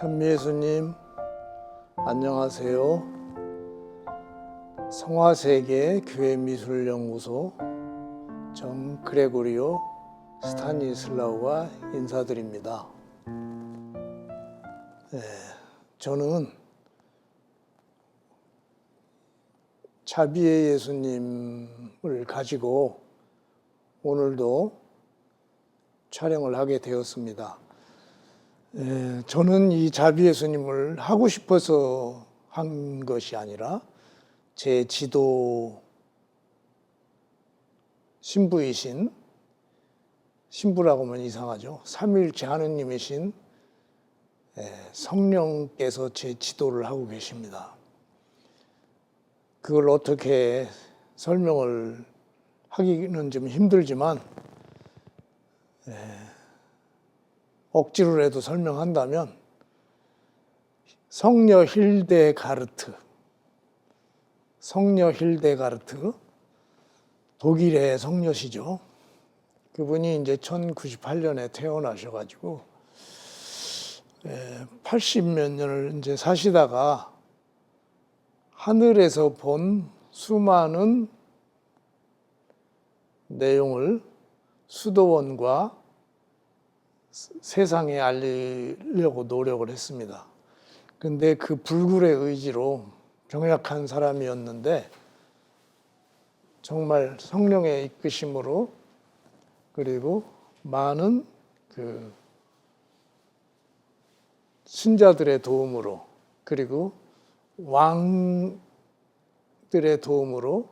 찬미예수님, 안녕하세요. 성화세계 교회미술연구소 정 그레고리오 스타니슬라우가 인사드립니다. 저는 자비의 예수님을 가지고 오늘도 촬영을 하게 되었습니다. 저는 이 자비 예수님을 하고 싶어서 한 것이 아니라 제 지도 신부이신, 신부라고 하면 이상하죠. 삼위일체 하느님이신 성령께서 제 지도를 하고 계십니다. 그걸 어떻게 설명을 하기는 좀 힘들지만 억지로라도 설명한다면 성녀 힐데가르트, 독일의 성녀시죠. 그분이 이제 1098년에 태어나셔가지고 80몇 년을 이제 사시다가 하늘에서 본 수많은 내용을 수도원과 세상에 알리려고 노력을 했습니다. 근데 그 불굴의 의지로 병약한 사람이었는데 정말 성령의 이끄심으로 그리고 많은 그 신자들의 도움으로 그리고 왕들의 도움으로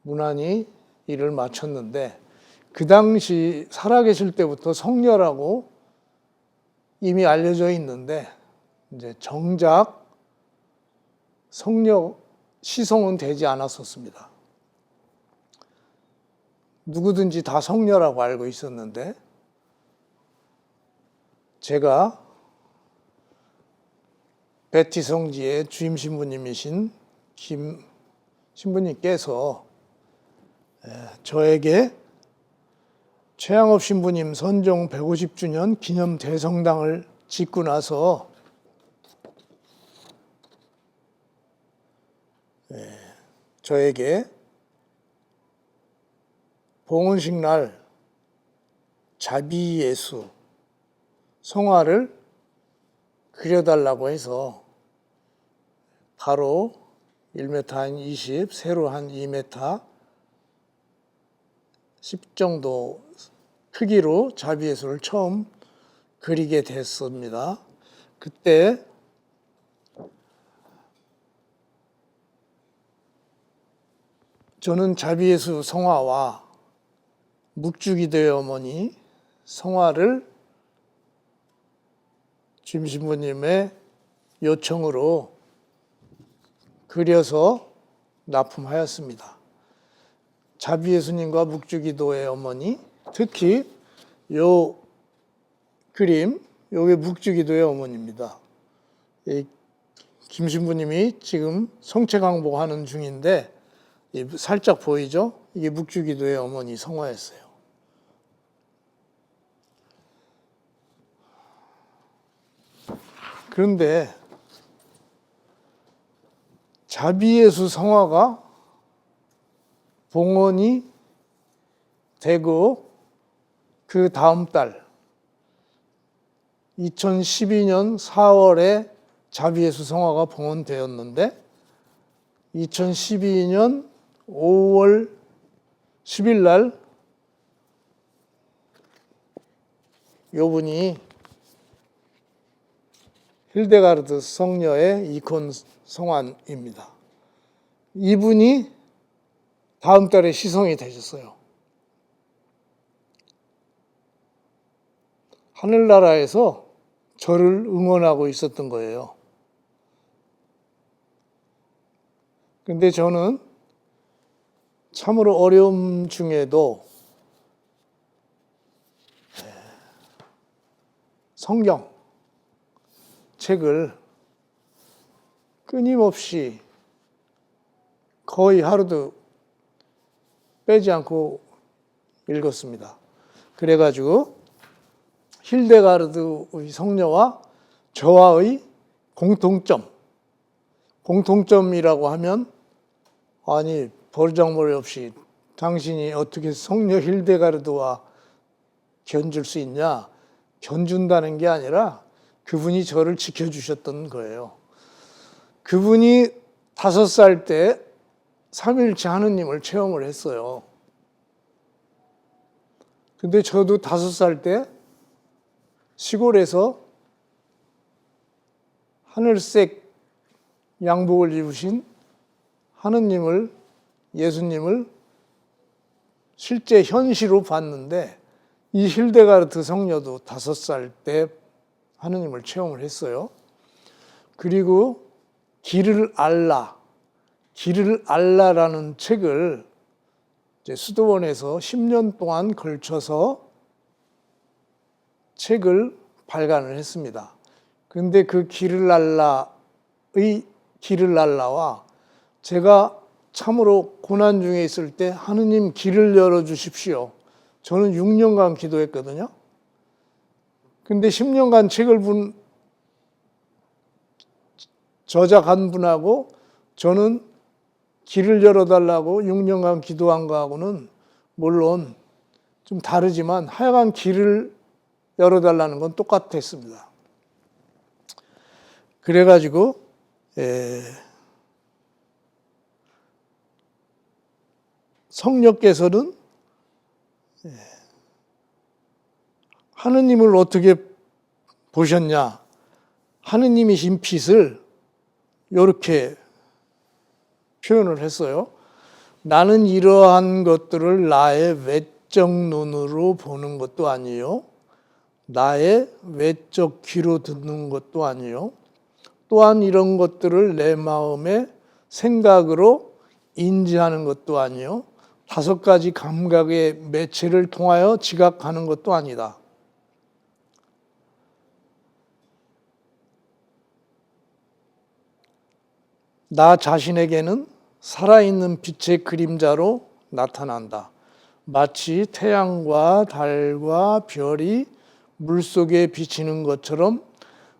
무난히 일을 마쳤는데 그 당시 살아계실 때부터 성녀라고 이미 알려져 있는데 이제 정작 성녀 시성은 되지 않았었습니다. 누구든지 다 성녀라고 알고 있었는데 제가 베티 성지의 주임 신부님이신 김 신부님께서 저에게 최양업 신부님 선종 150주년 기념 대성당을 짓고 나서 저에게 봉헌식 날 자비 예수 성화를 그려달라고 해서 바로 1m 한 20, 세로 한 2m 10 정도 크기로 자비 예수를 처음 그리게 됐습니다. 그때 저는 자비 예수 성화와 묵주기도의 어머니 성화를 주임 신부님의 요청으로 그려서 납품하였습니다. 자비 예수님과 묵주기도의 어머니, 특히 요 그림, 요게 묵주기도의 어머니입니다. 김 신부님이 지금 성체 강복하는 중인데 살짝 보이죠? 이게 묵주기도의 어머니 성화였어요. 그런데 자비 예수 성화가 봉헌이 되고 그 다음 달 2012년 4월에 자비 예수 성화가 봉헌되었는데 2012년 5월 10일 날 요분이 힐데가르트 성녀의 이콘 성환입니다. 이분이 다음 달에 시성이 되셨어요. 하늘나라에서 저를 응원하고 있었던 거예요. 근데 저는 참으로 어려움 중에도 성경 책을 끊임없이 거의 하루도 빼지 않고 읽었습니다. 그래가지고 힐데가르트의 성녀와 저와의 공통점이라고 하면, 아니 버르장머리 없이 당신이 어떻게 성녀 힐데가르드와 견줄 수 있냐? 견준다는 게 아니라 그분이 저를 지켜주셨던 거예요. 그분이 5살 때 삼위일체 하느님을 체험을 했어요. 근데 저도 5살 때 시골에서 하늘색 양복을 입으신 하느님을, 예수님을 실제 현시로 봤는데, 이 힐데가르트 성녀도 5살 때 하느님을 체험을 했어요. 그리고 길을 알라라는 책을 이제 수도원에서 10년 동안 걸쳐서 책을 발간을 했습니다. 그런데 그 길을 알라와 제가 참으로 고난 중에 있을 때 하느님 길을 열어주십시오. 저는 6년간 기도했거든요. 근데 10년간 책을 저작한 분하고 저는 길을 열어달라고 6년간 기도한 거하고는 물론 좀 다르지만 하여간 길을 열어달라는 건 똑같았습니다. 그래가지고 성령께서는 하느님을 어떻게 보셨냐? 하느님이신 빛을 이렇게 표현을 했어요. 나는 이러한 것들을 나의 외적 눈으로 보는 것도 아니요, 나의 외적 귀로 듣는 것도 아니요, 또한 이런 것들을 내 마음의 생각으로 인지하는 것도 아니요, 5가지 감각의 매체를 통하여 지각하는 것도 아니다. 나 자신에게는 살아있는 빛의 그림자로 나타난다. 마치 태양과 달과 별이 물속에 비치는 것처럼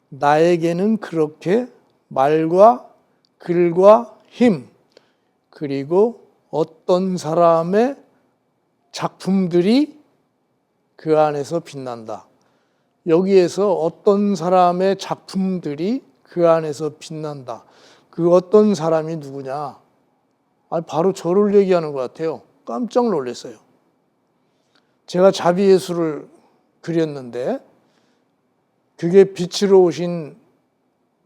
나에게는 그렇게 말과 글과 힘, 그리고 어떤 사람의 작품들이 그 안에서 빛난다. 여기에서 어떤 사람의 작품들이 그 안에서 빛난다. 그 어떤 사람이 누구냐? 바로 저를 얘기하는 것 같아요. 깜짝 놀랐어요. 제가 자비예수를 그렸는데 그게 빛으로 오신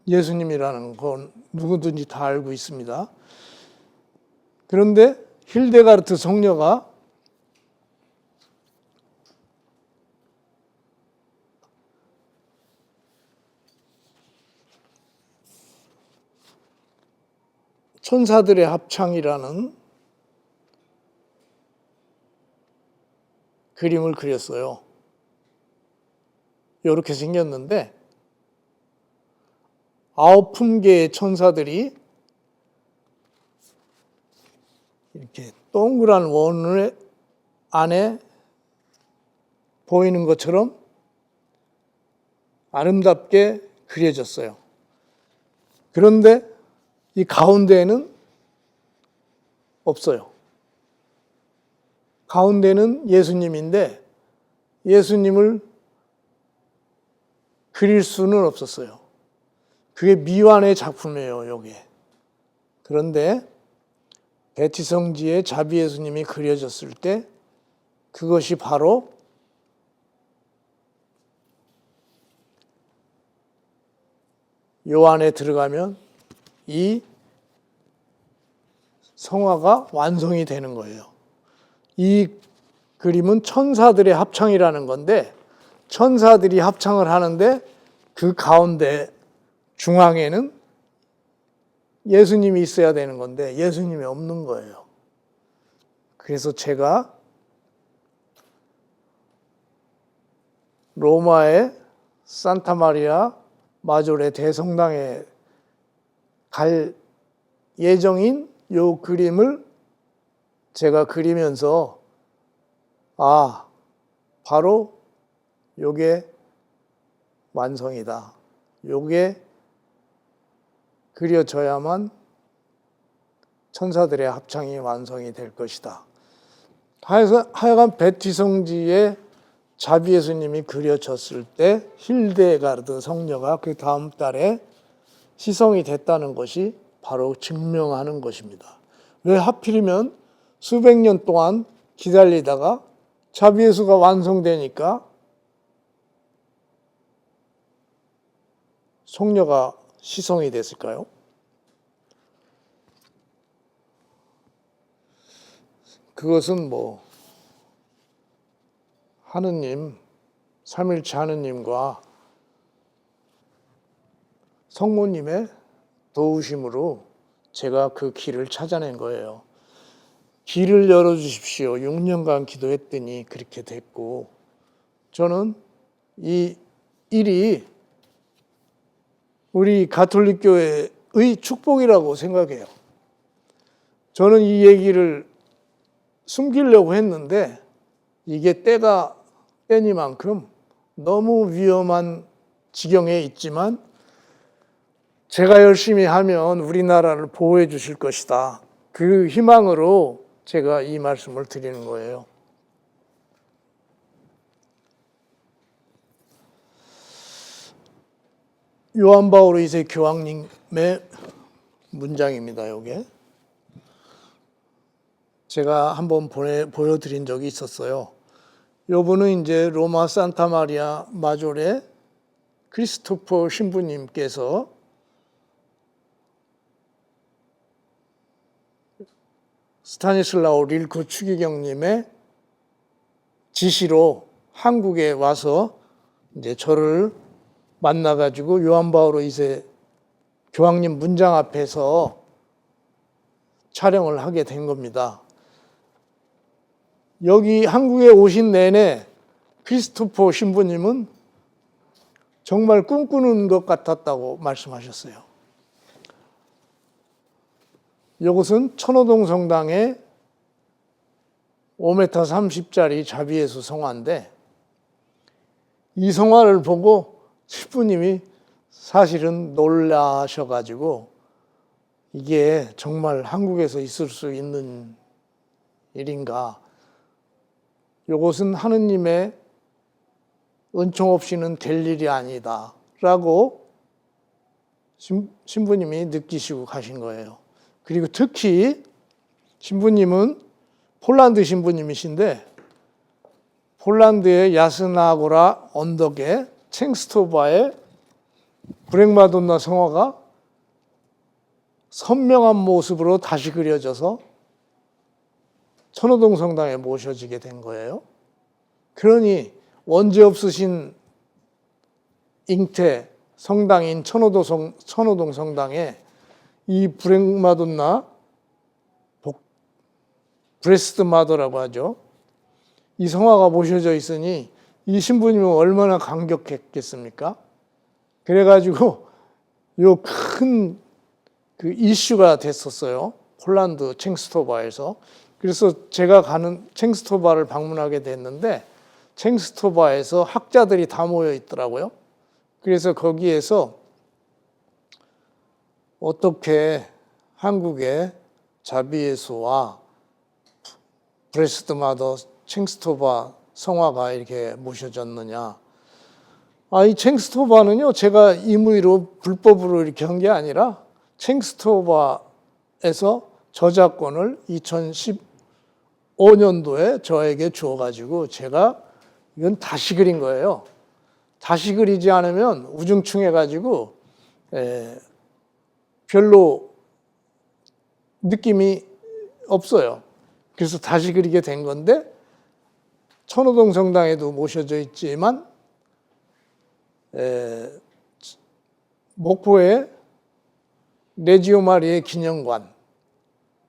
예수님이라는 건 누구든지 다 알고 있습니다. 그런데 힐데가르트 성녀가 천사들의 합창이라는 그림을 그렸어요. 이렇게 생겼는데 9품계의 천사들이 이렇게 동그란 원 안에 보이는 것처럼 아름답게 그려졌어요. 그런데 이 가운데에는 없어요. 가운데는 예수님인데 예수님을 그릴 수는 없었어요. 그게 미완의 작품이에요, 이게. 그런데 베티성지에 자비 예수님이 그려졌을 때 그것이 바로 요 안에 들어가면 이 성화가 완성이 되는 거예요. 이 그림은 천사들의 합창이라는 건데 천사들이 합창을 하는데 그 가운데 중앙에는 예수님이 있어야 되는 건데 예수님이 없는 거예요. 그래서 제가 로마의 산타마리아 마조레 대성당에 갈 예정인 요 그림을 제가 그리면서 바로 요게 완성이다. 요게 그려져야만 천사들의 합창이 완성이 될 것이다. 하여간 베티성지에 자비 예수님이 그려졌을 때 힐데가르드 성녀가 그 다음 달에 시성이 됐다는 것이 바로 증명하는 것입니다. 왜 하필이면 수백 년 동안 기다리다가 자비 예수가 완성되니까 성녀가 시성이 됐을까요? 그것은 하느님, 삼일체 하느님과 성모님의 도우심으로 제가 그 길을 찾아낸 거예요. 길을 열어주십시오. 6년간 기도했더니 그렇게 됐고, 저는 이 일이 우리 가톨릭 교회의 축복이라고 생각해요. 저는 이 얘기를 숨기려고 했는데 이게 때니만큼 너무 위험한 지경에 있지만 제가 열심히 하면 우리나라를 보호해 주실 것이다. 그 희망으로 제가 이 말씀을 드리는 거예요. 요한 바오로 2세 교황님의 문장입니다. 이게 제가 한번 보여드린 적이 있었어요. 요분은 이제 로마 산타 마리아 마조레 크리스토퍼 신부님께서 스타니슬라오 릴코 추기경님의 지시로 한국에 와서 이제 저를 만나가지고 요한 바오로 2세 교황님 문장 앞에서 촬영을 하게 된 겁니다. 여기 한국에 오신 내내 크리스토퍼 신부님은 정말 꿈꾸는 것 같았다고 말씀하셨어요. 이것은 천호동 성당의 5m 30짜리 자비예수 성화인데 이 성화를 보고 신부님이 사실은 놀라셔가지고 이게 정말 한국에서 있을 수 있는 일인가? 이것은 하느님의 은총 없이는 될 일이 아니다 라고 신부님이 느끼시고 가신 거예요. 그리고 특히 신부님은 폴란드 신부님이신데 폴란드의 야스나고라 언덕에 챙스토바의 브렉마돈나 성화가 선명한 모습으로 다시 그려져서 천호동 성당에 모셔지게 된 거예요. 그러니 원죄 없으신 잉태 성당인 천호동 성당에 이 브렉마돈나 브레스트 마더라고 하죠. 이 성화가 모셔져 있으니 이 신부님은 얼마나 감격했겠습니까? 그래가지고 요 큰 그 이슈가 됐었어요. 폴란드 챙스토바에서. 그래서 제가 가는 챙스토바를 방문하게 됐는데 챙스토바에서 학자들이 다 모여 있더라고요. 그래서 거기에서 어떻게 한국의 자비예수와 브레스트 마더 챙스토바 성화가 이렇게 모셔졌느냐. 이 챙스토바는요, 제가 임의로 불법으로 이렇게 한 게 아니라 챙스토바에서 저작권을 2015년도에 저에게 주어가지고 제가 이건 다시 그린 거예요. 다시 그리지 않으면 우중충해가지고 별로 느낌이 없어요. 그래서 다시 그리게 된 건데 천호동 성당에도 모셔져 있지만 목포의 레지오 마리의 기념관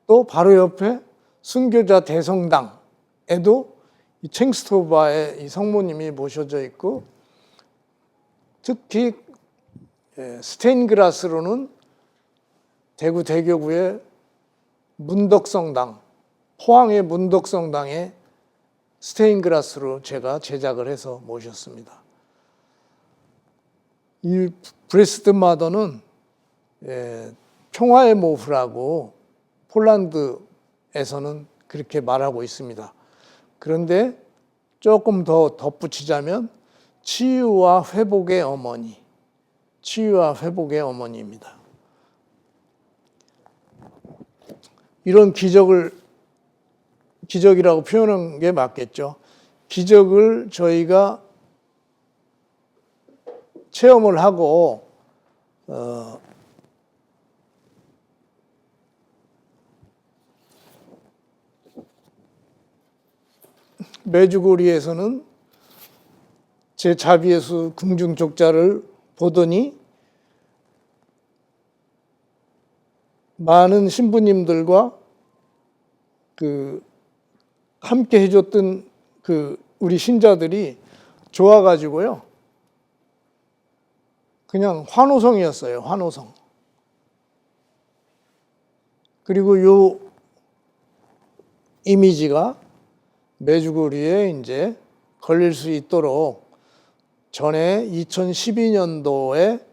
또 바로 옆에 순교자 대성당에도 이 챙스토바의 이 성모님이 모셔져 있고 특히 스테인그라스로는 대구 대교구의 문덕성당, 포항의 문덕성당에 스테인그라스로 제가 제작을 해서 모셨습니다. 이 브레스트 마더는 평화의 모후라고 폴란드에서는 그렇게 말하고 있습니다. 그런데 조금 더 덧붙이자면 치유와 회복의 어머니, 치유와 회복의 어머니입니다. 이런 기적이라고 표현하는 게 맞겠죠. 기적을 저희가 체험을 하고 메주고리에서는 제 자비예수 궁중족자를 보더니 많은 신부님들과 함께 해줬던 우리 신자들이 좋아가지고요. 그냥 환호성이었어요. 환호성. 그리고 요 이미지가 메주고리에 이제 걸릴 수 있도록 전에 2012년도에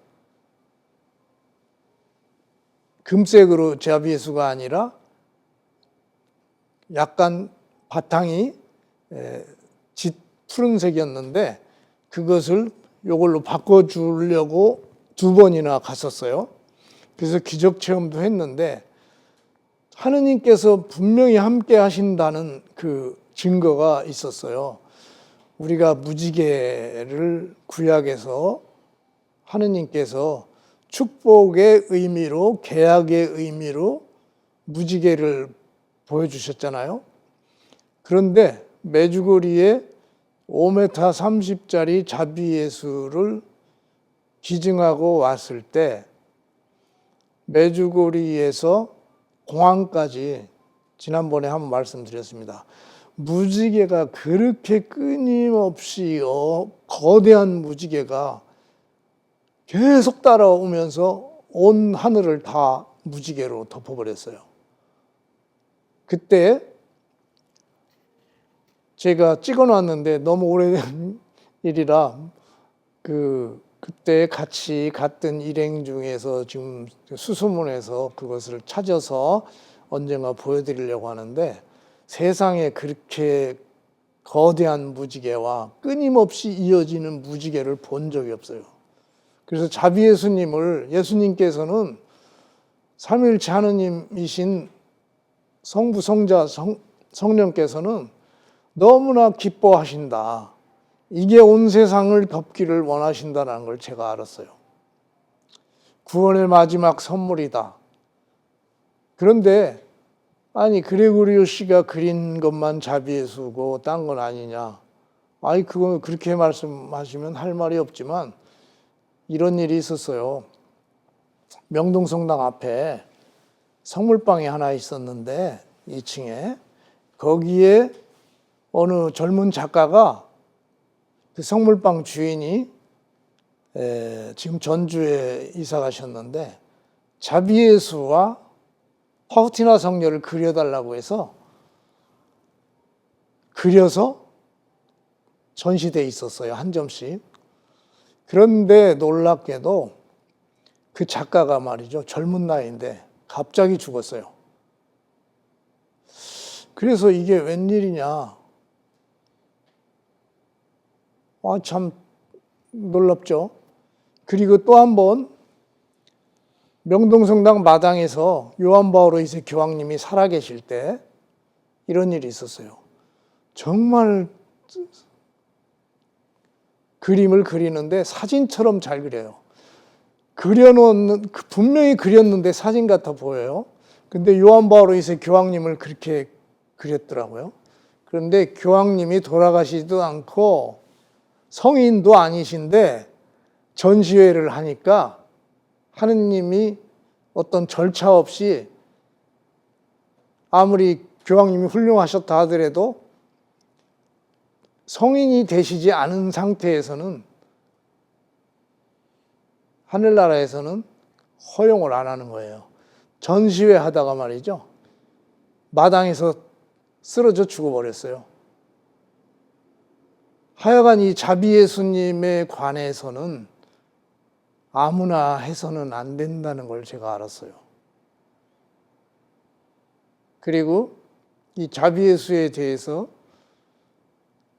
금색으로 자비예수가 아니라 약간 바탕이 짙 푸른색이었는데 그것을 요걸로 바꿔주려고 2번이나 갔었어요. 그래서 기적 체험도 했는데 하느님께서 분명히 함께 하신다는 그 증거가 있었어요. 우리가 무지개를 구약에서 하느님께서 축복의 의미로, 계약의 의미로 무지개를 보여주셨잖아요. 그런데 메주고리에 5m 30짜리 자비예수를 기증하고 왔을 때 메주고리에서 공항까지 지난번에 한번 말씀드렸습니다. 무지개가 그렇게 끊임없이 거대한 무지개가 계속 따라오면서 온 하늘을 다 무지개로 덮어버렸어요. 그때 제가 찍어놨는데 너무 오래된 일이라 그때 같이 갔던 일행 중에서 지금 수소문해서 그것을 찾아서 언젠가 보여드리려고 하는데 세상에 그렇게 거대한 무지개와 끊임없이 이어지는 무지개를 본 적이 없어요. 그래서 자비예수님을 예수님께서는 삼위일체 하느님이신 성부, 성자, 성령께서는 너무나 기뻐하신다. 이게 온 세상을 덮기를 원하신다는 걸 제가 알았어요. 구원의 마지막 선물이다. 그런데 아니 그레고리오 씨가 그린 것만 자비예수고 딴 건 아니냐. 아니 그건 그렇게 말씀하시면 할 말이 없지만 이런 일이 있었어요. 명동성당 앞에 성물방이 하나 있었는데 2층에 거기에 어느 젊은 작가가 그 성물방 주인이 지금 전주에 이사 가셨는데 자비예수와 파우티나 성녀를 그려달라고 해서 그려서 전시돼 있었어요. 한 점씩. 그런데 놀랍게도 그 작가가 말이죠. 젊은 나이인데 갑자기 죽었어요. 그래서 이게 웬일이냐. 참 놀랍죠. 그리고 또 한 번 명동성당 마당에서 요한 바오로 2세 교황님이 살아계실 때 이런 일이 있었어요. 정말 그림을 그리는데 사진처럼 잘 그려요. 분명히 그렸는데 사진 같아 보여요. 근데 요한 바오로 2세 교황님을 그렇게 그렸더라고요. 그런데 교황님이 돌아가시지도 않고 성인도 아니신데 전시회를 하니까 하느님이 어떤 절차 없이 아무리 교황님이 훌륭하셨다 하더라도 성인이 되시지 않은 상태에서는 하늘나라에서는 허용을 안 하는 거예요. 전시회 하다가 말이죠. 마당에서 쓰러져 죽어버렸어요. 하여간 이 자비예수님에 관해서는 아무나 해서는 안 된다는 걸 제가 알았어요. 그리고 이 자비예수에 대해서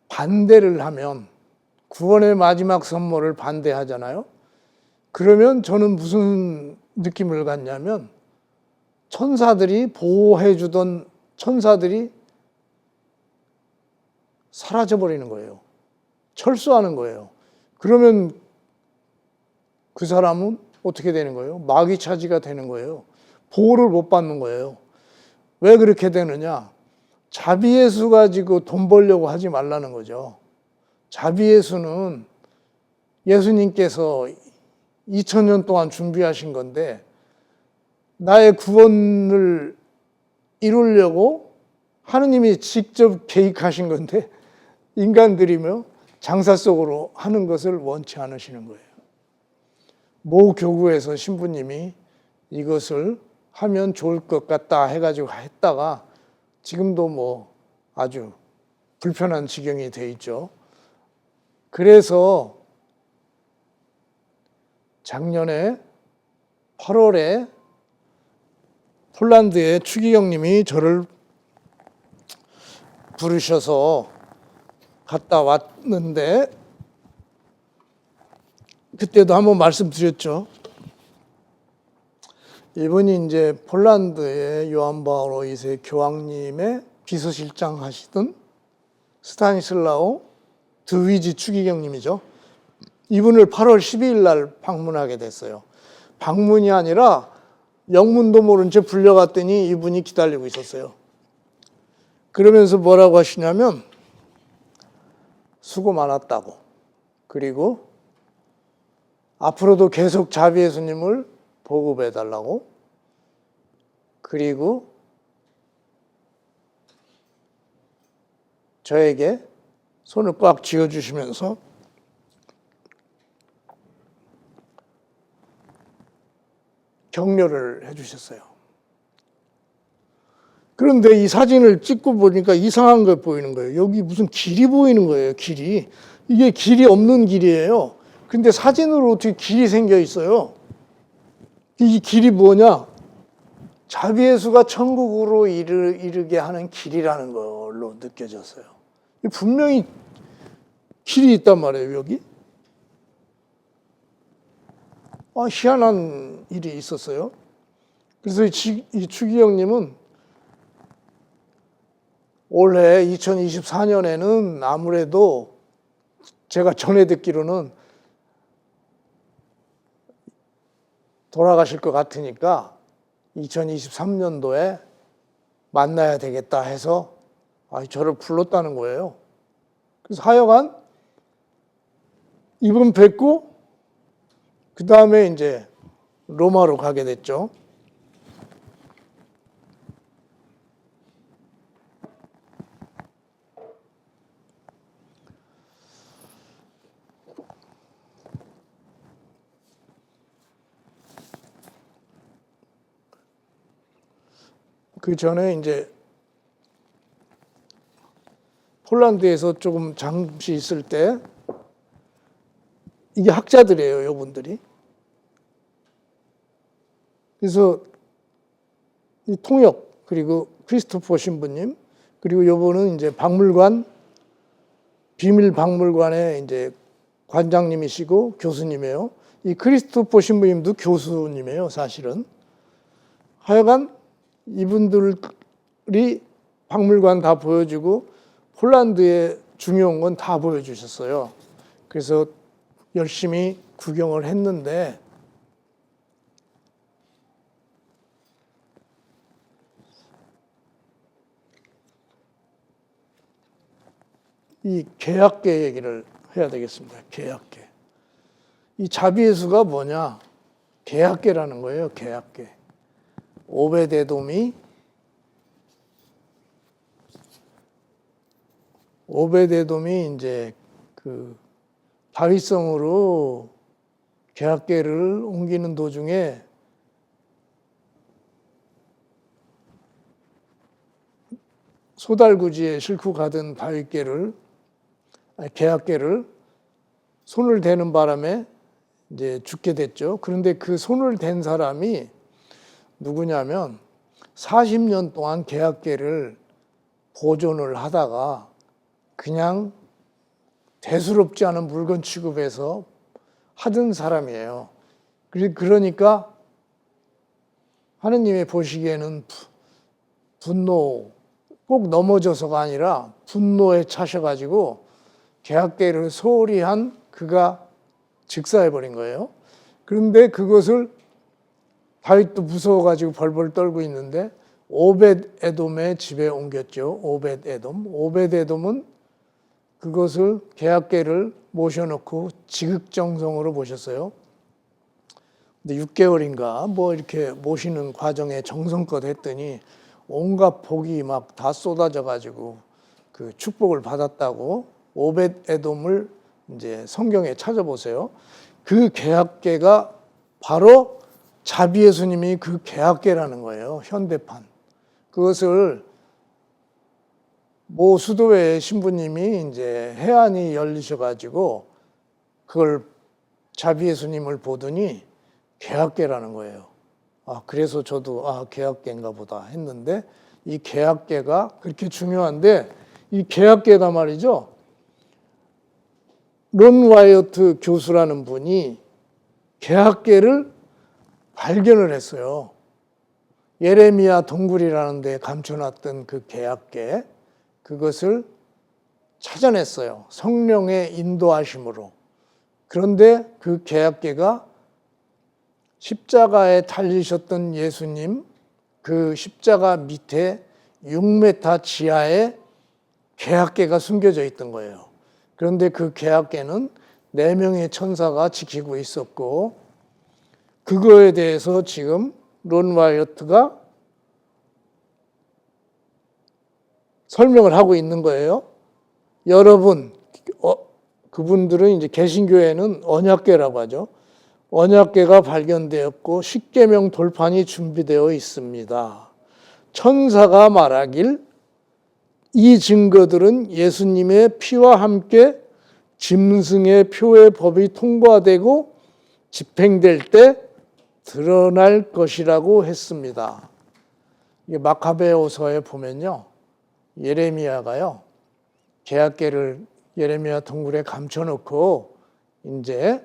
반대를 하면, 구원의 마지막 선물을 반대하잖아요. 그러면 저는 무슨 느낌을 갖냐면, 천사들이 보호해주던 천사들이 사라져버리는 거예요. 철수하는 거예요. 그러면 그 사람은 어떻게 되는 거예요? 마귀 차지가 되는 거예요. 보호를 못 받는 거예요. 왜 그렇게 되느냐? 자비예수 가지고 돈 벌려고 하지 말라는 거죠. 자비예수는 예수님께서 2000년 동안 준비하신 건데, 나의 구원을 이루려고 하느님이 직접 계획하신 건데, 인간들이며 장사 속으로 하는 것을 원치 않으시는 거예요. 모 교구에서 신부님이 이것을 하면 좋을 것 같다 해가지고 했다가 지금도 뭐 아주 불편한 지경이 돼 있죠. 그래서 작년에 8월에 폴란드의 추기경님이 저를 부르셔서 갔다 왔는데, 그때도 한번 말씀드렸죠. 이분이 이제 폴란드의 요한 바오로 2세 교황님의 비서실장 하시던 스타니슬라오 드위지 추기경님이죠. 이분을 8월 12일 날 방문하게 됐어요. 방문이 아니라 영문도 모른 채 불려갔더니 이분이 기다리고 있었어요. 그러면서 뭐라고 하시냐면, 수고 많았다고, 그리고 앞으로도 계속 자비예수님을 보급해달라고, 그리고 저에게 손을 꽉 쥐어주시면서 격려를 해주셨어요. 그런데 이 사진을 찍고 보니까 이상한 걸 보이는 거예요. 여기 무슨 길이 보이는 거예요, 길이. 이게 길이 없는 길이에요. 근데 사진으로 어떻게 길이 생겨 있어요? 이 길이 뭐냐? 자비예수가 천국으로 이르게 하는 길이라는 걸로 느껴졌어요. 분명히 길이 있단 말이에요, 여기. 희한한 일이 있었어요. 그래서 이 추기경님은 올해 2024년에는 아무래도 제가 전해 듣기로는 돌아가실 것 같으니까 2023년도에 만나야 되겠다 해서 저를 불렀다는 거예요. 그래서 하여간 이분 뵙고 그 다음에 이제 로마로 가게 됐죠. 그 전에 이제 폴란드에서 조금 잠시 있을 때, 이게 학자들이에요, 이분들이. 그래서 이 통역, 그리고 크리스토퍼 신부님, 그리고 이분은 이제 박물관, 비밀 박물관의 이제 관장님이시고 교수님이에요. 이 크리스토퍼 신부님도 교수님이에요, 사실은. 하여간 이분들이 박물관 다 보여주고 폴란드의 중요한 건 다 보여주셨어요. 그래서 열심히 구경을 했는데, 이 개학계 얘기를 해야 되겠습니다. 개학계. 이 자비예수가 뭐냐? 개학계라는 거예요. 개학계. 오베데돔이 이제 그 다윗성으로 개학계를 옮기는 도중에 소달구지에 싣고 가던 개학계를 손을 대는 바람에 이제 죽게 됐죠. 그런데 그 손을 댄 사람이 누구냐면 40년 동안 계약계를 보존을 하다가 그냥 대수롭지 않은 물건 취급해서 하던 사람이에요. 그러니까 하느님이 보시기에는 분노, 꼭 넘어져서가 아니라 분노에 차셔가지고 계약계를 소홀히 한 그가 즉사해버린 거예요. 그런데 그것을 다윗도 무서워가지고 벌벌 떨고 있는데 오벳 에돔의 집에 옮겼죠. 오벳 에돔. 오벳 에돔은 그것을 계약계를 모셔놓고 지극정성으로 모셨어요. 근데 6개월인가 뭐 이렇게 모시는 과정에 정성껏 했더니 온갖 복이 막 다 쏟아져 가지고 그 축복을 받았다고 오벳 에돔을 이제 성경에 찾아보세요. 그 계약계가 바로 자비 예수님이 그 계약계라는 거예요. 현대판. 그것을 모 수도회 신부님이 이제 해안이 열리셔가지고 그걸 자비 예수님을 보더니 계약계라는 거예요. 아, 그래서 저도 계약계인가 보다 했는데 이 계약계가 그렇게 중요한데 이 계약계가 말이죠. 론 와이어트 교수라는 분이 계약계를 발견을 했어요. 예레미야 동굴이라는 데 감춰놨던 그 계약계, 그것을 찾아냈어요. 성령의 인도하심으로. 그런데 그 계약계가 십자가에 달리셨던 예수님, 그 십자가 밑에 6m 지하에 계약계가 숨겨져 있던 거예요. 그런데 그 계약계는 4명의 천사가 지키고 있었고, 그거에 대해서 지금 론 와이어트가 설명을 하고 있는 거예요. 여러분, 그분들은 이제 개신교회는 언약궤라고 하죠. 언약궤가 발견되었고 십계명 돌판이 준비되어 있습니다. 천사가 말하길 이 증거들은 예수님의 피와 함께 짐승의 표의 법이 통과되고 집행될 때 드러날 것이라고 했습니다. 이게 마카베오서에 보면요. 예레미야가요. 계약계를 예레미야 동굴에 감춰놓고 이제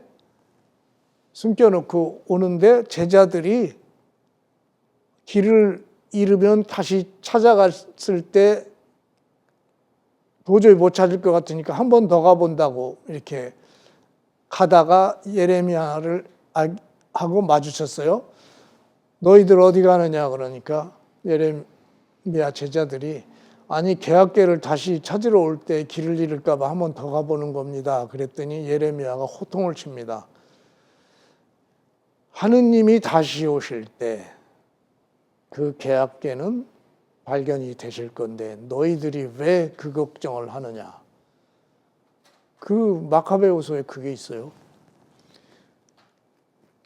숨겨놓고 오는데 제자들이 길을 잃으면 다시 찾아갔을 때 도저히 못 찾을 것 같으니까 한 번 더 가본다고 이렇게 가다가 예레미야를 하고 마주쳤어요. 너희들 어디 가느냐 그러니까 예레미야 제자들이 아니 계약계를 다시 찾으러 올 때 길을 잃을까 봐 한 번 더 가보는 겁니다. 그랬더니 예레미야가 호통을 칩니다. 하느님이 다시 오실 때 그 계약계는 발견이 되실 건데 너희들이 왜 그 걱정을 하느냐. 그 마카베오서에 그게 있어요.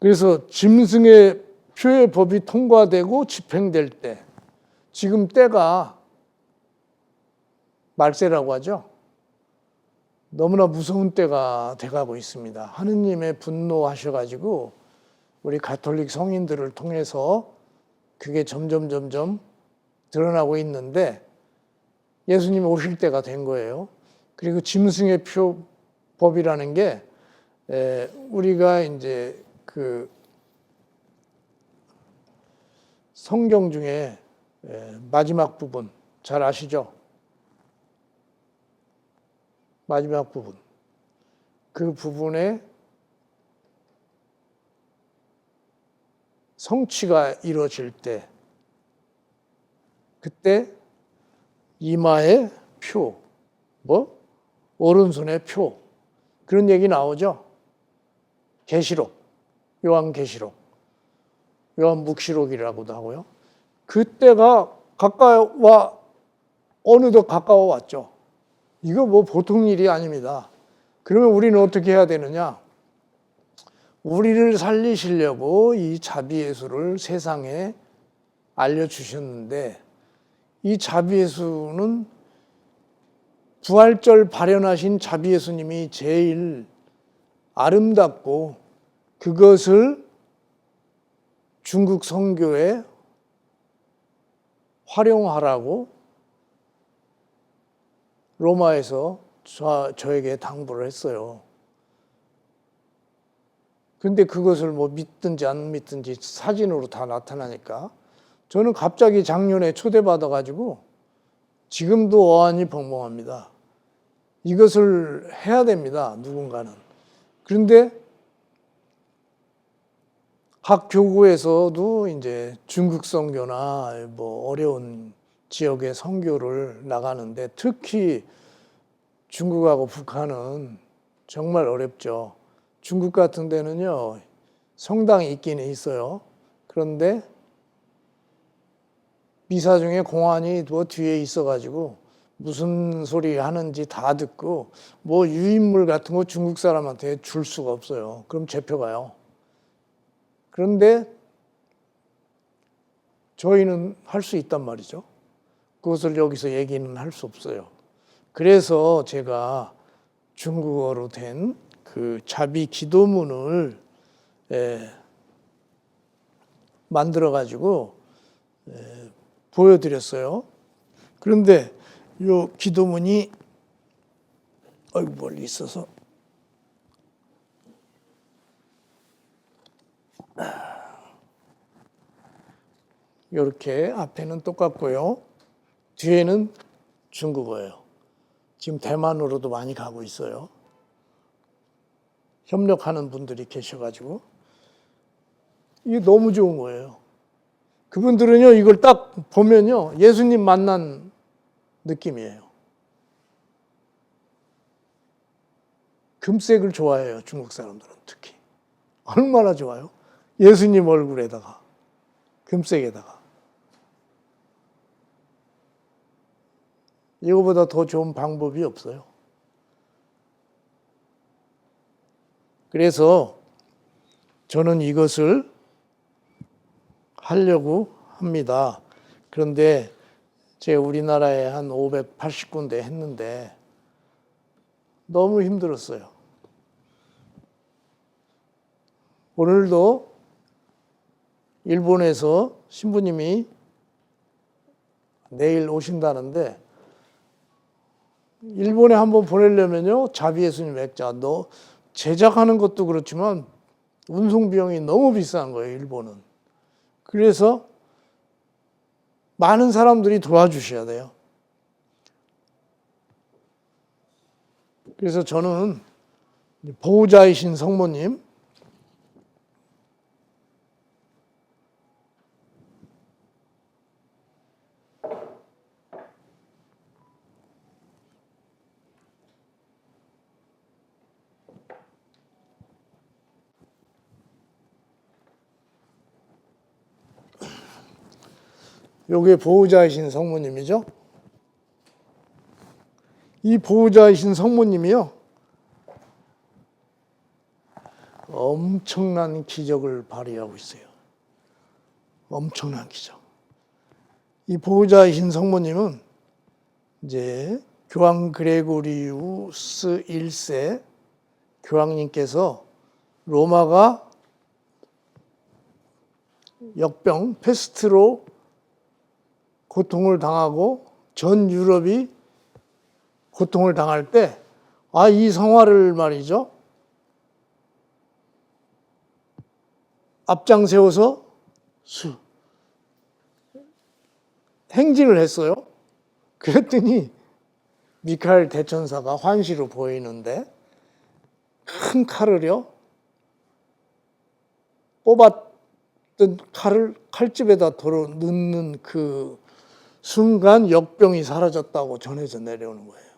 그래서 짐승의 표의 법이 통과되고 집행될 때, 지금 때가 말세라고 하죠. 너무나 무서운 때가 돼가고 있습니다. 하느님의 분노하셔가지고 우리 가톨릭 성인들을 통해서 그게 점점 드러나고 있는데 예수님이 오실 때가 된 거예요. 그리고 짐승의 표법이라는 게 우리가 이제 그 성경 중에 마지막 부분 잘 아시죠? 마지막 부분. 그 부분에 성취가 이루어질 때 그때 이마에 표, 오른손에 표 그런 얘기 나오죠. 계시록, 요한계시록, 요한묵시록이라고도 하고요. 그때가 어느덧 가까워 왔죠. 이거 뭐 보통 일이 아닙니다. 그러면 우리는 어떻게 해야 되느냐? 우리를 살리시려고 이 자비 예수를 세상에 알려주셨는데 이 자비 예수는 부활절 발현하신 자비 예수님이 제일 아름답고 그것을 중국 선교에 활용하라고 로마에서 저에게 당부를 했어요. 근데 그것을 뭐 믿든지 안 믿든지 사진으로 다 나타나니까 저는 갑자기 작년에 초대받아가지고 지금도 어안이 벙벙합니다. 이것을 해야 됩니다, 누군가는. 그런데 각 교구에서도 이제 중국 선교나 뭐 어려운 지역의 선교를 나가는데 특히 중국하고 북한은 정말 어렵죠. 중국 같은 데는요, 성당이 있기는 있어요. 그런데 미사 중에 공안이 뭐 뒤에 있어가지고 무슨 소리 하는지 다 듣고 뭐 유인물 같은 거 중국 사람한테 줄 수가 없어요. 그럼 잡혀가요. 그런데 저희는 할 수 있단 말이죠. 그것을 여기서 얘기는 할 수 없어요. 그래서 제가 중국어로 된 그 자비 기도문을 만들어 가지고 보여드렸어요. 그런데 이 기도문이 멀리 있어서 이렇게 앞에는 똑같고요. 뒤에는 중국어예요. 지금 대만으로도 많이 가고 있어요. 협력하는 분들이 계셔가지고 이게 너무 좋은 거예요. 그분들은요, 이걸 딱 보면요, 예수님 만난 느낌이에요. 금색을 좋아해요, 중국 사람들은 특히. 얼마나 좋아요? 예수님 얼굴에다가, 금색에다가. 이거보다 더 좋은 방법이 없어요. 그래서 저는 이것을 하려고 합니다. 그런데 제가 우리나라에 한 580군데 했는데 너무 힘들었어요. 오늘도 일본에서 신부님이 내일 오신다는데 일본에 한번 보내려면요, 자비 예수님 액자, 제작하는 것도 그렇지만 운송 비용이 너무 비싼 거예요, 일본은. 그래서 많은 사람들이 도와주셔야 돼요. 그래서 저는 보호자이신 성모님, 요게 보호자이신 성모님이죠. 이 보호자이신 성모님이요, 엄청난 기적을 발휘하고 있어요. 엄청난 기적. 이 보호자이신 성모님은 이제 교황 그레고리우스 1세 교황님께서 로마가 역병, 페스트로 고통을 당하고 전 유럽이 고통을 당할 때, 이 성화를 말이죠, 앞장 세워서 행진을 했어요. 그랬더니 미카엘 대천사가 환시로 보이는데 큰 칼을요, 뽑았던 칼을 칼집에다 도로 넣는 그 순간 역병이 사라졌다고 전해져 내려오는 거예요.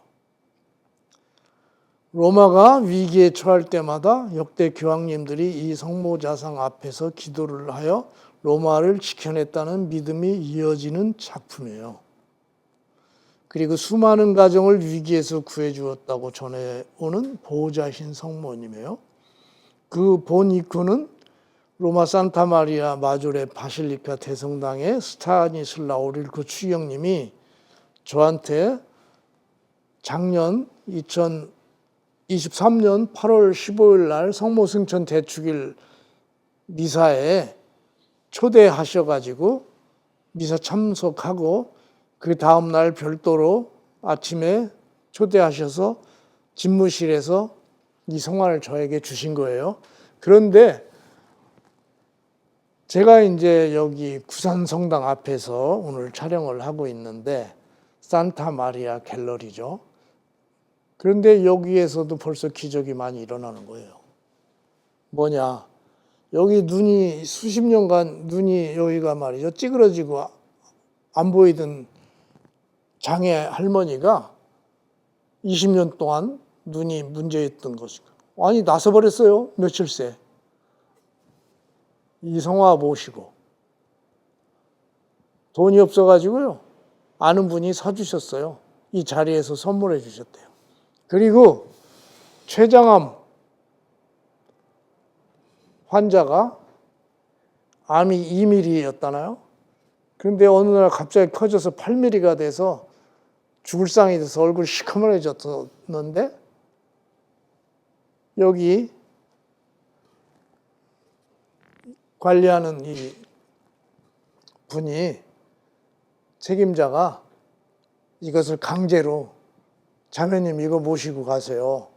로마가 위기에 처할 때마다 역대 교황님들이 이 성모자상 앞에서 기도를 하여 로마를 지켜냈다는 믿음이 이어지는 작품이에요. 그리고 수많은 가정을 위기에서 구해주었다고 전해오는 보호자신 성모님이에요. 그 본 이후는 로마 산타마리아 마조레 바실리카 대성당의 스타니슬라오 릴코 추경님이 저한테 작년 23년 8월 15일 날 성모승천 대축일 미사에 초대하셔가지고 미사 참석하고 그 다음날 별도로 아침에 초대하셔서 집무실에서 이 성화를 저에게 주신 거예요. 그런데 제가 이제 여기 구산성당 앞에서 오늘 촬영을 하고 있는데 산타 마리아 갤러리죠. 그런데 여기에서도 벌써 기적이 많이 일어나는 거예요. 뭐냐? 여기 눈이 수십 년간 눈이 여기가 말이죠. 찌그러지고 안 보이던 장애 할머니가 20년 동안 눈이 문제였던 것이고 아니 나서 버렸어요. 며칠 새. 이성화 모시고 돈이 없어가지고요. 아는 분이 사주셨어요. 이 자리에서 선물해 주셨대요. 그리고 췌장암 환자가 암이 2mm였잖아요. 그런데 어느 날 갑자기 커져서 8mm가 돼서 죽을 상이 돼서 얼굴이 시커먼해졌는데 여기 관리하는 이 분이 책임자가 이것을 강제로 자매님 이거 모시고 가세요.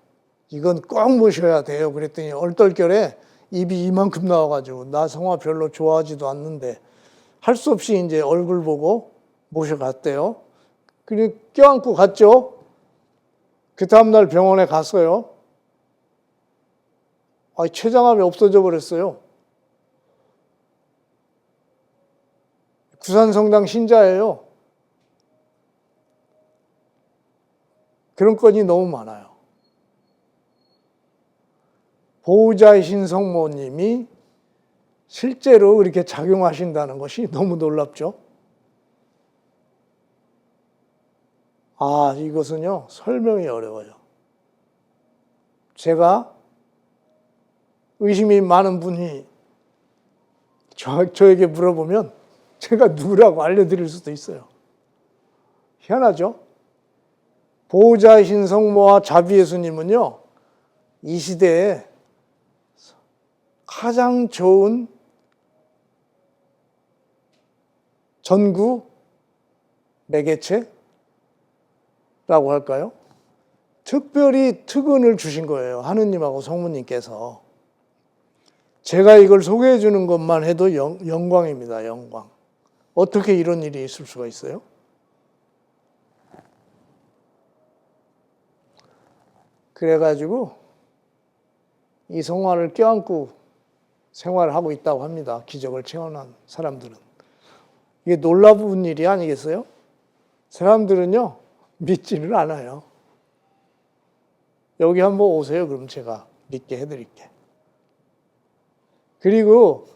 이건 꼭 모셔야 돼요. 그랬더니 얼떨결에 입이 이만큼 나와가지고 나 성화 별로 좋아하지도 않는데 할 수 없이 이제 얼굴 보고 모셔갔대요. 그리고 껴안고 갔죠. 그 다음날 병원에 갔어요. 췌장암이 없어져 버렸어요. 구산성당 신자예요. 그런 건이 너무 많아요. 보호자이신 성모님이 실제로 이렇게 작용하신다는 것이 너무 놀랍죠. 이것은요, 설명이 어려워요. 제가 의심이 많은 분이 저에게 물어보면 제가 누구라고 알려드릴 수도 있어요. 희한하죠? 보호자이신 성모와 자비 예수님은요, 이 시대에 가장 좋은 전구 매개체라고 할까요? 특별히 특은을 주신 거예요. 하느님하고 성모님께서. 제가 이걸 소개해 주는 것만 해도 영광입니다. 영광. 어떻게 이런 일이 있을 수가 있어요? 그래가지고 이 성화를 껴안고 생활을 하고 있다고 합니다. 기적을 체험한 사람들은. 이게 놀라운 일이 아니겠어요? 사람들은요, 믿지를 않아요. 여기 한번 오세요. 그럼 제가 믿게 해드릴게. 그리고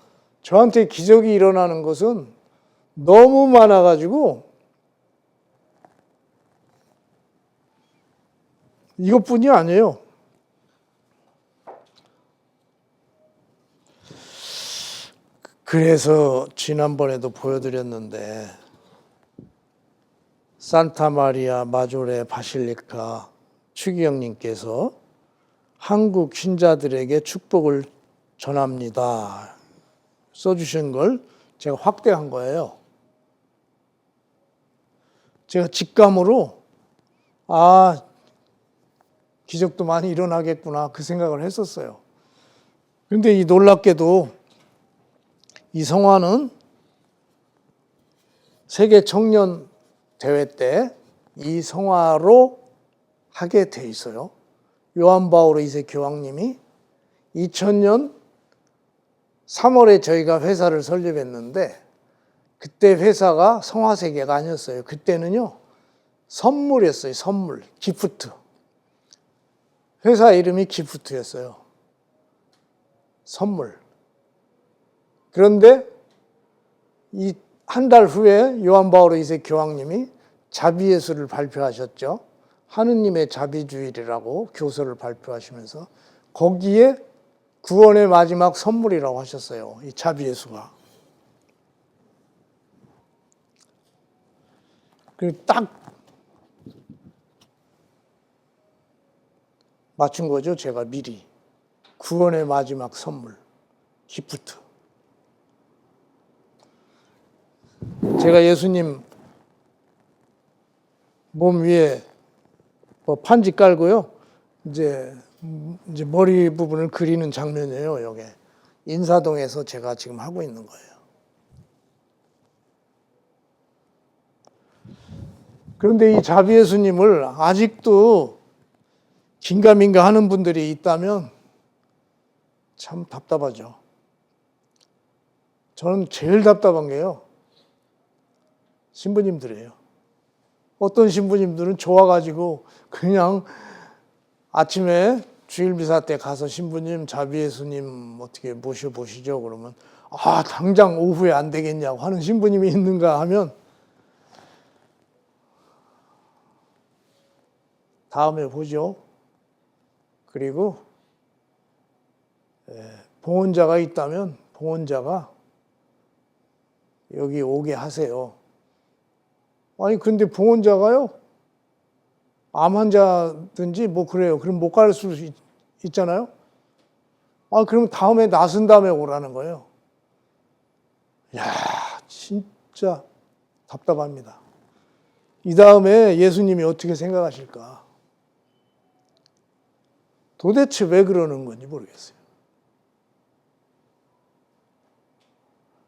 저한테 기적이 일어나는 것은 너무 많아가지고 이것뿐이 아니에요. 그래서 지난번에도 보여드렸는데 산타 마리아 마조레 바실리카 추기경님께서 한국 신자들에게 축복을 전합니다. 써주신 걸 제가 확대한 거예요. 제가 직감으로 기적도 많이 일어나겠구나 그 생각을 했었어요. 그런데 이 놀랍게도 이 성화는 세계 청년 대회 때 이 성화로 하게 돼 있어요. 요한 바오로 2세 교황님이 2000년 3월에 저희가 회사를 설립했는데 그때 회사가 성화세계가 아니었어요. 그때는요, 선물이었어요. 선물, 기프트. 회사 이름이 기프트였어요. 선물. 그런데 이 한 달 후에 요한 바오로 2세 교황님이 자비예수를 발표하셨죠. 하느님의 자비주일이라고 교서를 발표하시면서 거기에 구원의 마지막 선물이라고 하셨어요. 이 자비예수가. 그리고 딱 맞춘 거죠. 제가 미리. 구원의 마지막 선물, 기프트. 제가 예수님 몸 위에 뭐 판지 깔고요. 이제 머리 부분을 그리는 장면이에요. 여기 인사동에서 제가 지금 하고 있는 거예요. 그런데 이 자비 예수님을 아직도 긴가민가 하는 분들이 있다면 참 답답하죠. 저는 제일 답답한 게요. 신부님들이에요. 어떤 신부님들은 좋아가지고 그냥 아침에 주일미사 때 가서 신부님 자비 예수님 어떻게 모셔보시죠. 그러면 당장 오후에 안 되겠냐고 하는 신부님이 있는가 하면 다음에 보죠. 그리고 봉헌자가 있다면 봉헌자가 여기 오게 하세요. 아니 근데 봉헌자가요, 암 환자든지 뭐 그래요. 그럼 못 갈 수 있잖아요. 그럼 다음에 나선 다음에 오라는 거예요. 야, 진짜 답답합니다. 이 다음에 예수님이 어떻게 생각하실까? 도대체 왜 그러는 건지 모르겠어요.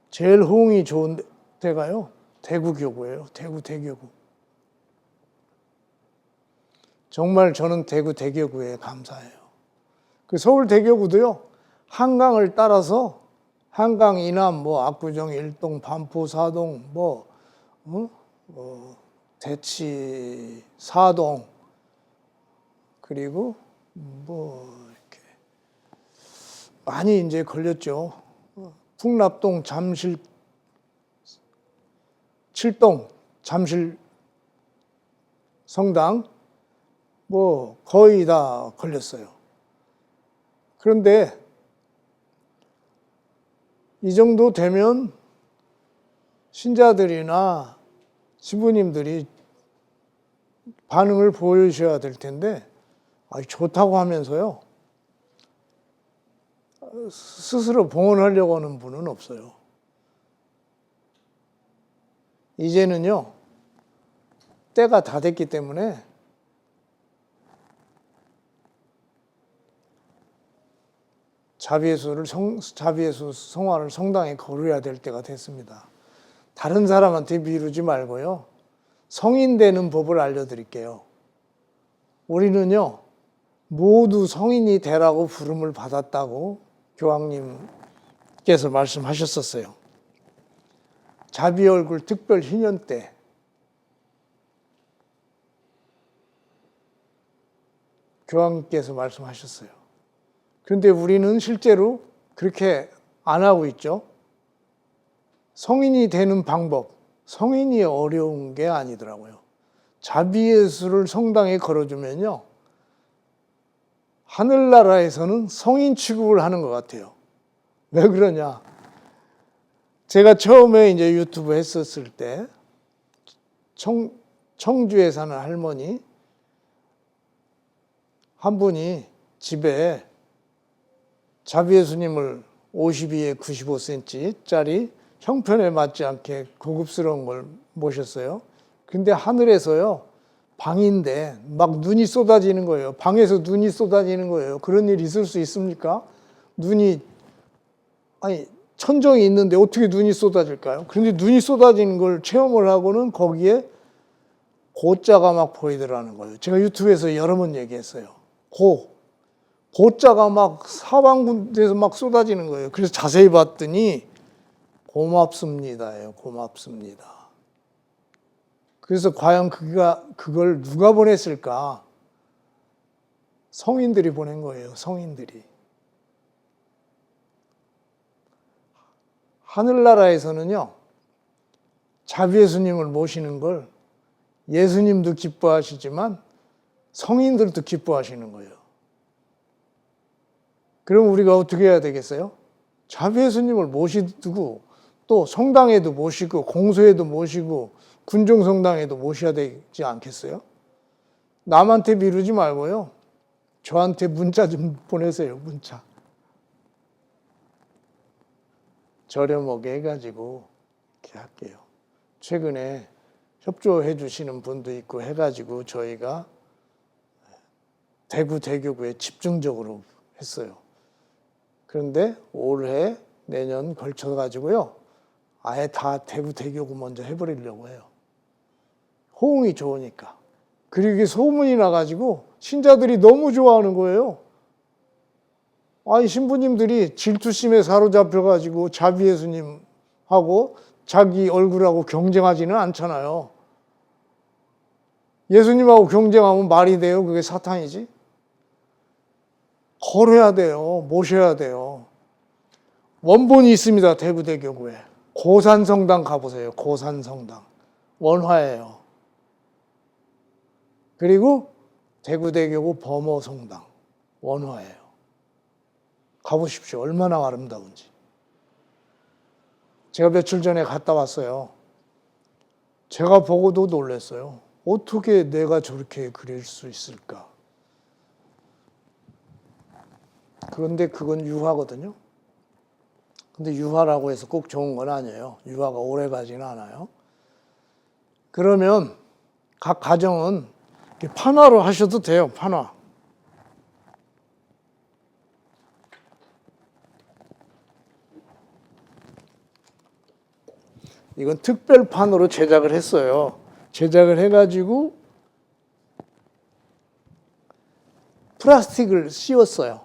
제일 호응이 좋은 데가요, 대구교구예요. 대구 대교구. 정말 저는 대구 대교구에 감사해요. 그 서울 대교구도요, 한강을 따라서 한강 이남, 뭐 압구정, 일동, 반포, 사동, 대치, 사동, 그리고 이렇게 많이 이제 걸렸죠. 풍납동, 잠실, 칠동, 잠실 성당, 거의 다 걸렸어요. 그런데 이 정도 되면 신자들이나 신부님들이 반응을 보여주셔야 될 텐데, 좋다고 하면서요, 스스로 봉헌하려고 하는 분은 없어요. 이제는요, 때가 다 됐기 때문에 자비예수 성화를 성당에 거루어야 될 때가 됐습니다. 다른 사람한테 미루지 말고요, 성인 되는 법을 알려드릴게요. 우리는요, 모두 성인이 되라고 부름을 받았다고 교황님께서 말씀하셨었어요. 자비 얼굴 특별 희년 때 교황님께서 말씀하셨어요. 그런데 우리는 실제로 그렇게 안 하고 있죠. 성인이 되는 방법, 성인이 어려운 게 아니더라고요. 자비 예수를 성당에 걸어주면요, 하늘나라에서는 성인 취급을 하는 것 같아요. 왜 그러냐? 제가 처음에 이제 유튜브 했었을 때 청주에 사는 할머니 한 분이 집에 자비 예수님을 52에 95cm짜리 형편에 맞지 않게 고급스러운 걸 모셨어요. 근데 하늘에서요, 방인데 막 눈이 쏟아지는 거예요. 방에서 눈이 쏟아지는 거예요. 그런 일 있을 수 있습니까? 천정이 있는데 어떻게 눈이 쏟아질까요? 그런데 눈이 쏟아지는 걸 체험을 하고는 거기에 고자가 막 보이더라는 거예요. 제가 유튜브에서 여러 번 얘기했어요. 고자가 막 사방군데서 막 쏟아지는 거예요. 그래서 자세히 봤더니 고맙습니다예요. 고맙습니다. 그래서 과연 그걸 누가 보냈을까? 성인들이 보낸 거예요. 성인들이. 하늘나라에서는요, 자비 예수님을 모시는 걸 예수님도 기뻐하시지만 성인들도 기뻐하시는 거예요. 그럼 우리가 어떻게 해야 되겠어요? 자비 예수님을 모시고 또 성당에도 모시고 공소에도 모시고 군종성당에도 모셔야 되지 않겠어요? 남한테 미루지 말고요, 저한테 문자 좀 보내세요. 문자. 저렴하게 해가지고 이렇게 할게요. 최근에 협조해 주시는 분도 있고 해가지고 저희가 대구 대교구에 집중적으로 했어요. 그런데 올해 내년 걸쳐가지고요. 아예 다 대구 대교구 먼저 해버리려고 해요. 호응이 좋으니까. 그리고 이게 소문이 나가지고 신자들이 너무 좋아하는 거예요. 아니 신부님들이 질투심에 사로잡혀가지고 자비 예수님하고 자기 얼굴하고 경쟁하지는 않잖아요. 예수님하고 경쟁하면 말이 돼요? 그게 사탄이지. 걸어야 돼요. 모셔야 돼요. 원본이 있습니다. 대구대교구에. 고산성당 가보세요. 고산성당. 원화예요. 그리고 대구대교구 범어성당. 원화예요. 가보십시오. 얼마나 아름다운지. 제가 며칠 전에 갔다 왔어요. 제가 보고도 놀랐어요. 어떻게 내가 저렇게 그릴 수 있을까? 그런데 그건 유화거든요. 근데 유화라고 해서 꼭 좋은 건 아니에요. 유화가 오래 가지는 않아요. 그러면 각 가정은 판화로 하셔도 돼요. 판화. 이건 특별판으로 제작을 했어요. 제작을 해가지고 플라스틱을 씌웠어요.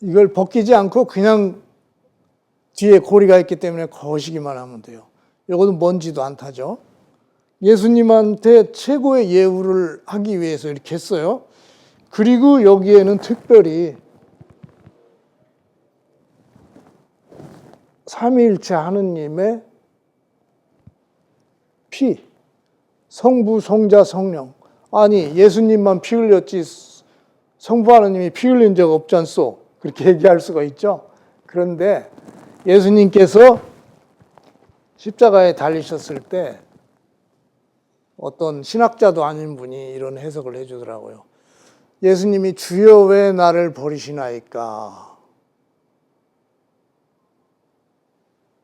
이걸 벗기지 않고 그냥 뒤에 고리가 있기 때문에 거시기만 하면 돼요. 이것도 먼지도 안 타죠. 예수님한테 최고의 예우를 하기 위해서 이렇게 했어요. 그리고 여기에는 특별히 삼위일체 하느님의 피, 성부, 성자, 성령. 아니 예수님만 피 흘렸지 성부 하느님이 피 흘린 적 없지 않소? 그렇게 얘기할 수가 있죠. 그런데 예수님께서 십자가에 달리셨을 때 어떤 신학자도 아닌 분이 이런 해석을 해주더라고요. 예수님이 주여 왜 나를 버리시나이까?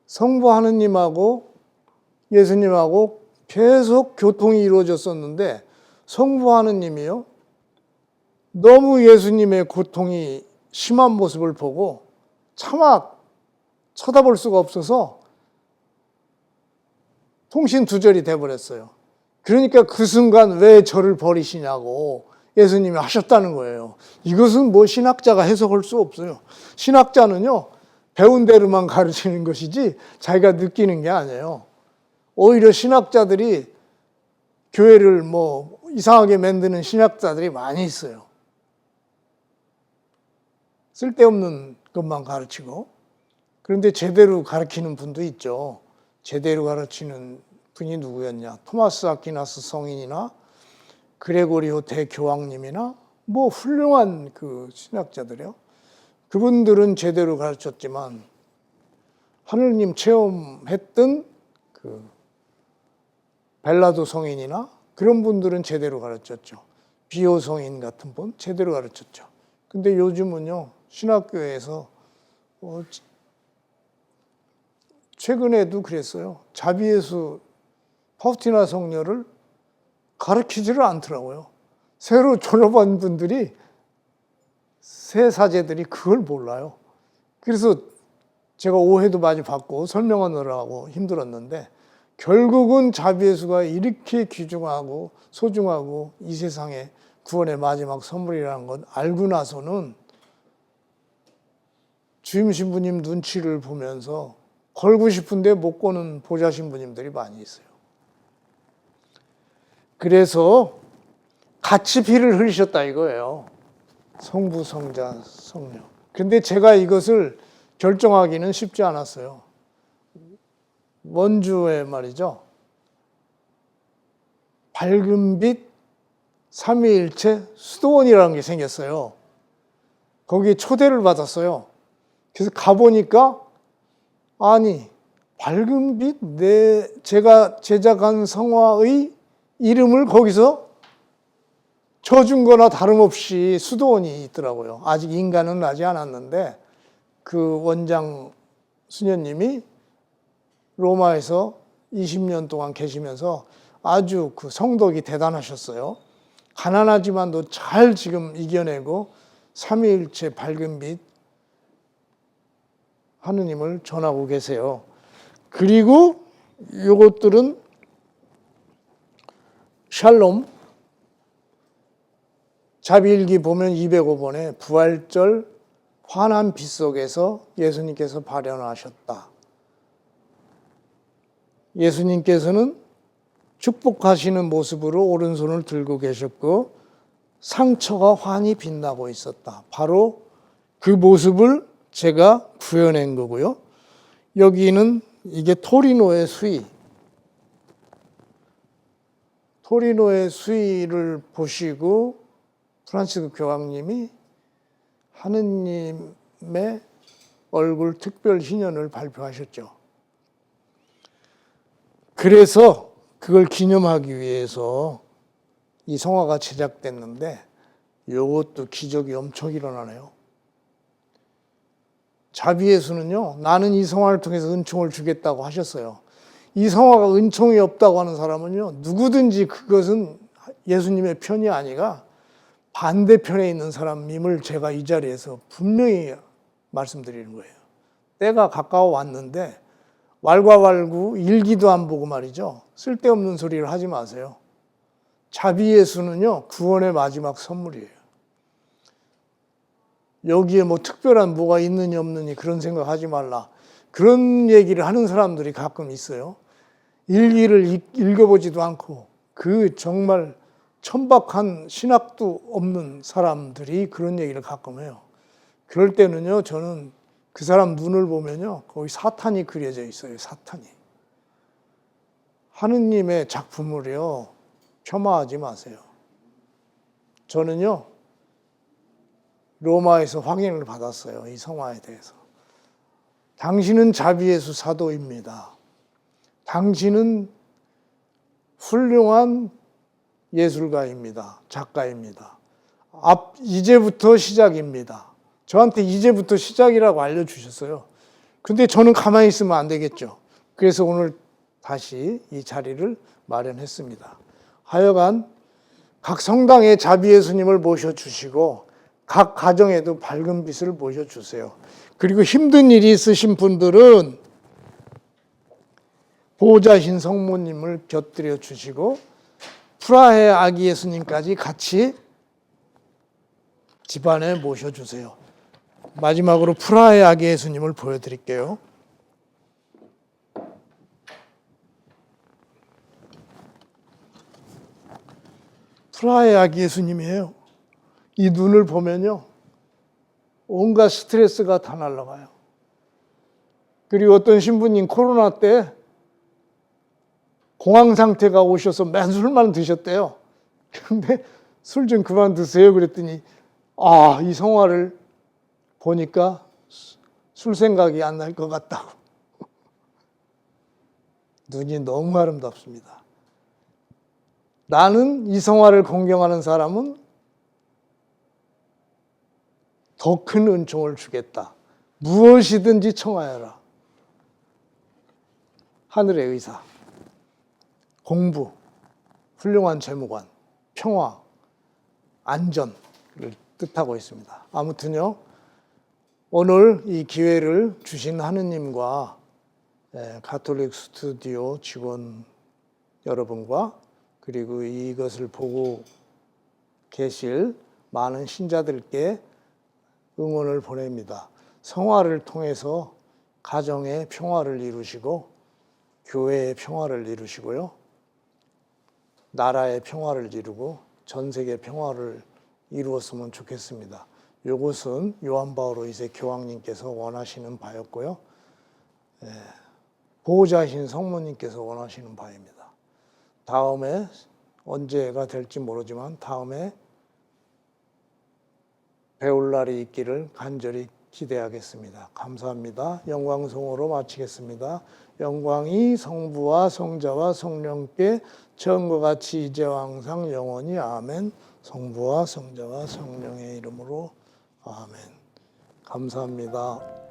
성부 하느님하고 예수님하고 계속 교통이 이루어졌었는데 성부 하느님이요. 너무 예수님의 고통이 심한 모습을 보고 차마 쳐다볼 수가 없어서 통신두절이 돼버렸어요. 그러니까 그 순간 왜 저를 버리시냐고 예수님이 하셨다는 거예요. 이것은 뭐 신학자가 해석할 수 없어요. 신학자는요, 배운 대로만 가르치는 것이지 자기가 느끼는 게 아니에요. 오히려 신학자들이 교회를 뭐 이상하게 만드는 신학자들이 많이 있어요. 쓸데없는 것만 가르치고. 그런데 제대로 가르치는 분도 있죠. 제대로 가르치는 분이 누구였냐? 토마스 아퀴나스 성인이나 그레고리오 대교황님이나 뭐 훌륭한 그 신학자들이요. 그분들은 제대로 가르쳤지만 하느님 체험했던 그 벨라도 성인이나 그런 분들은 제대로 가르쳤죠. 비오 성인 같은 분 제대로 가르쳤죠. 근데 요즘은요, 신학교에서 최근에도 그랬어요. 자비예수 파우스티나 성녀를 가르치지를 않더라고요. 새로 졸업한 분들이, 새 사제들이 그걸 몰라요. 그래서 제가 오해도 많이 받고 설명하느라고 힘들었는데 결국은 자비예수가 이렇게 귀중하고 소중하고 이 세상에 구원의 마지막 선물이라는 걸 알고 나서는 주임 신부님 눈치를 보면서 걸고 싶은데 못 거는 보좌 신부님들이 많이 있어요. 그래서 같이 피를 흘리셨다 이거예요. 성부, 성자, 성령. 근데 제가 이것을 결정하기는 쉽지 않았어요. 원주에 말이죠. 밝은빛 삼위일체 수도원이라는 게 생겼어요. 거기에 초대를 받았어요. 그래서 가보니까 아니 밝은빛 제가 제작한 성화의 이름을 거기서 져준 거나 다름없이 수도원이 있더라고요. 아직 인간은 나지 않았는데 그 원장 수녀님이 로마에서 20년 동안 계시면서 아주 그 성덕이 대단하셨어요. 가난하지만도 잘 지금 이겨내고 삼위일체 밝은 빛 하느님을 전하고 계세요. 그리고 요것들은 샬롬 자비일기 보면 205번에 부활절 환한 빛 속에서 예수님께서 발현하셨다. 예수님께서는 축복하시는 모습으로 오른손을 들고 계셨고 상처가 환히 빛나고 있었다. 바로 그 모습을 제가 구현한 거고요. 여기는 이게 토리노의 수위. 토리노의 수위를 보시고 프란시스 교황님이 하느님의 얼굴 특별 희년을 발표하셨죠. 그래서 그걸 기념하기 위해서 이 성화가 제작됐는데 이것도 기적이 엄청 일어나네요. 자비예수는요, 나는 이 성화를 통해서 은총을 주겠다고 하셨어요. 이 성화가 은총이 없다고 하는 사람은요, 누구든지 그것은 예수님의 편이 아니라 반대편에 있는 사람임을 제가 이 자리에서 분명히 말씀드리는 거예요. 때가 가까워 왔는데 왈가왈부 일기도 안 보고 말이죠. 쓸데없는 소리를 하지 마세요. 자비예수는요, 구원의 마지막 선물이에요. 여기에 뭐 특별한 뭐가 있느니 없느니 그런 생각하지 말라. 그런 얘기를 하는 사람들이 가끔 있어요. 일기를 읽어보지도 않고 그 정말 천박한 신학도 없는 사람들이 그런 얘기를 가끔 해요. 그럴 때는요, 저는 그 사람 눈을 보면요, 거기 사탄이 그려져 있어요. 사탄이. 하느님의 작품을요, 폄하하지 마세요. 저는요, 로마에서 확인을 받았어요. 이 성화에 대해서. 당신은 자비예수 사도입니다. 당신은 훌륭한 예술가입니다. 작가입니다. 이제부터 시작입니다. 저한테 이제부터 시작이라고 알려주셨어요. 근데 저는 가만히 있으면 안 되겠죠. 그래서 오늘 다시 이 자리를 마련했습니다. 하여간 각 성당에 자비예수님을 모셔주시고 각 가정에도 밝은 빛을 모셔주세요. 그리고 힘든 일이 있으신 분들은 보호자신 성모님을 곁들여 주시고 프라하의 아기 예수님까지 같이 집안에 모셔주세요. 마지막으로 프라하의 아기 예수님을 보여드릴게요. 프라하의 아기 예수님이에요. 이 눈을 보면요, 온갖 스트레스가 다 날아가요. 그리고 어떤 신부님 코로나 때 공황 상태가 오셔서 맨 술만 드셨대요. 근데 술 좀 그만 드세요. 그랬더니 이 성화를 보니까 술 생각이 안 날 것 같다고. 눈이 너무 아름답습니다. 나는 이 성화를 공경하는 사람은 더 큰 은총을 주겠다. 무엇이든지 청하여라. 하늘의 의사, 공부, 훌륭한 재무관, 평화, 안전을 뜻하고 있습니다. 아무튼요, 오늘 이 기회를 주신 하느님과 가톨릭 스튜디오 직원 여러분과 그리고 이것을 보고 계실 많은 신자들께 응원을 보냅니다. 성화를 통해서 가정의 평화를 이루시고 교회의 평화를 이루시고요. 나라의 평화를 이루고 전 세계 평화를 이루었으면 좋겠습니다. 이것은 요한 바오로 2세 교황님께서 원하시는 바였고요. 보호자이신 성모님께서 원하시는 바입니다. 다음에 언제가 될지 모르지만 다음에 배울 날이 있기를 간절히 기대하겠습니다. 감사합니다. 영광송으로 마치겠습니다. 영광이 성부와 성자와 성령께 처음과 같이 이제와 항상 영원히 아멘. 성부와 성자와 성령의 이름으로 아멘. 감사합니다.